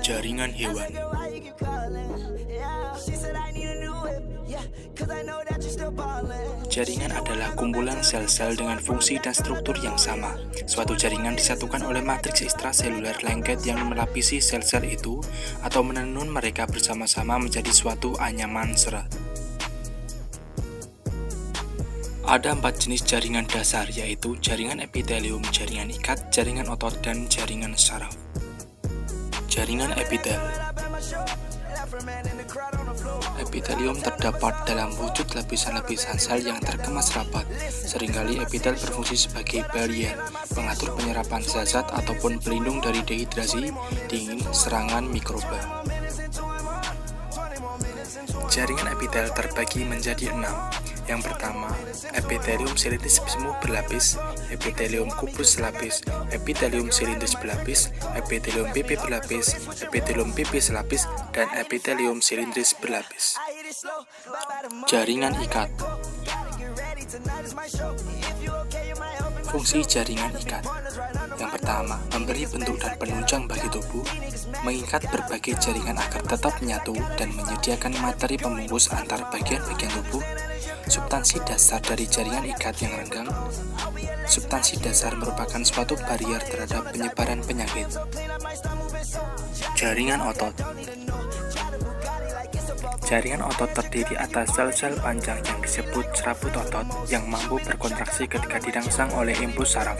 Jaringan hewan. Jaringan adalah kumpulan sel-sel dengan fungsi dan struktur yang sama. Suatu jaringan disatukan oleh matriks ekstraseluler lengket yang melapisi sel-sel itu atau menenun mereka bersama-sama menjadi suatu anyaman serat. Ada 4 jenis jaringan dasar, yaitu jaringan epitelium, jaringan ikat, jaringan otot, dan jaringan saraf. Jaringan epitel. Epitelium terdapat dalam wujud lapisan-lapisan sel yang terkemas rapat. Seringkali epitel berfungsi sebagai barrier, pengatur penyerapan zat ataupun pelindung dari dehidrasi, dingin, serangan mikroba. Jaringan epitel terbagi menjadi 6. Yang pertama, epitelium silindris semu berlapis, epitelium kubus selapis, epitelium silindris berlapis, epitelium pipi berlapis, epitelium pipi selapis, dan epitelium silindris berlapis. Jaringan ikat. Fungsi jaringan ikat. Yang pertama, memberi bentuk dan penunjang bagi tubuh, mengikat berbagai jaringan agar tetap menyatu dan menyediakan materi pembungkus antar bagian-bagian tubuh. Substansi dasar dari jaringan ikat yang renggang. Substansi dasar merupakan suatu barrier terhadap penyebaran penyakit. Jaringan otot. Jaringan otot terdiri atas sel-sel panjang yang disebut serabut otot yang mampu berkontraksi ketika dirangsang oleh impuls saraf.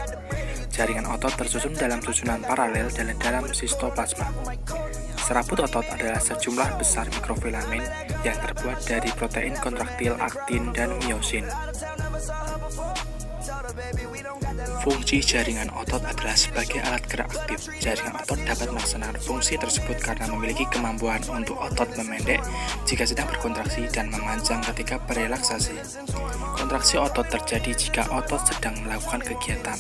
Jaringan otot tersusun dalam susunan paralel dan dalam sitoplasma. Serabut otot adalah sejumlah besar mikrofilamen yang terbuat dari protein kontraktil, aktin, dan miosin. Fungsi jaringan otot adalah sebagai alat gerak aktif. Jaringan otot dapat melaksanakan fungsi tersebut karena memiliki kemampuan untuk otot memendek jika sedang berkontraksi dan memanjang ketika berelaksasi. Kontraksi otot terjadi jika otot sedang melakukan kegiatan,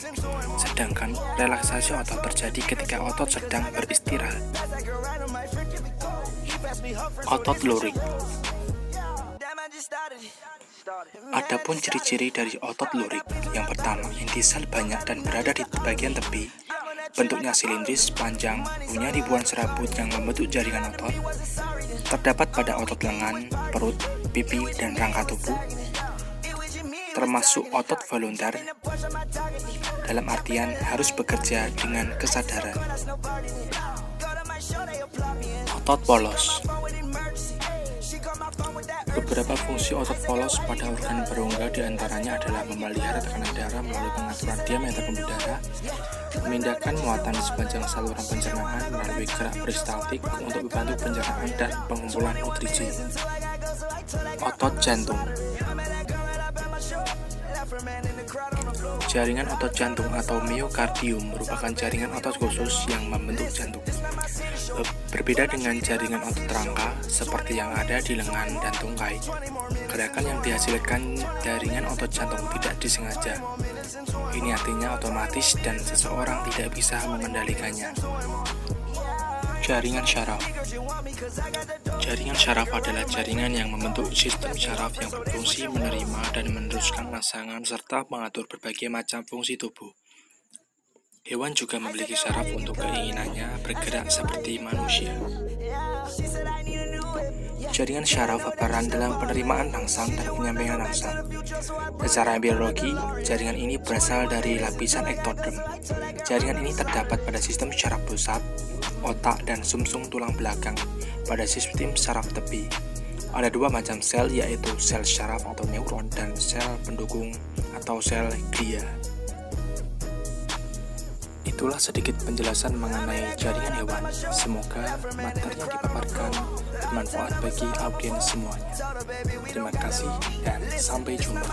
sedangkan relaksasi otot terjadi ketika otot sedang beristirahat. Otot lurik. Adapun ciri-ciri dari otot lurik, yang pertama, inti sel banyak dan berada di bagian tepi, bentuknya silindris, panjang, punya ribuan serabut yang membentuk jaringan otot, terdapat pada otot lengan, perut, pipi, dan rangka tubuh, termasuk otot voluntar, dalam artian harus bekerja dengan kesadaran. Otot polos. Beberapa fungsi otot polos pada organ berongga diantaranya adalah memelihara tekanan darah melalui pengaturan diameter pembuluh darah, memindahkan muatan di sepanjang saluran pencernaan melalui gerak peristaltik untuk membantu pencernaan dan pengumpulan nutrisi. Otot jantung. Jaringan otot jantung atau miokardium merupakan jaringan otot khusus yang membentuk jantung. Berbeda dengan jaringan otot rangka seperti yang ada di lengan dan tungkai, gerakan yang dihasilkan jaringan otot jantung tidak disengaja. Ini artinya otomatis dan seseorang tidak bisa mengendalikannya. Jaringan syaraf. Jaringan syaraf adalah jaringan yang membentuk sistem syaraf yang berfungsi menerima dan meneruskan rangsangan serta mengatur berbagai macam fungsi tubuh. Hewan juga memiliki syaraf untuk keinginannya bergerak seperti manusia. Jaringan syaraf berperan dalam penerimaan rangsang dan penyampaian rangsang. Secara biologi, jaringan ini berasal dari lapisan ektodem. Jaringan ini terdapat pada sistem syaraf pusat, otak, dan sumsum tulang belakang pada sistem syaraf tepi. Ada 2 macam sel, yaitu sel syaraf atau neuron dan sel pendukung atau sel glia. Itulah sedikit penjelasan mengenai jaringan hewan. Semoga materi yang dipaparkan bermanfaat bagi audiens semuanya. Terima kasih dan sampai jumpa.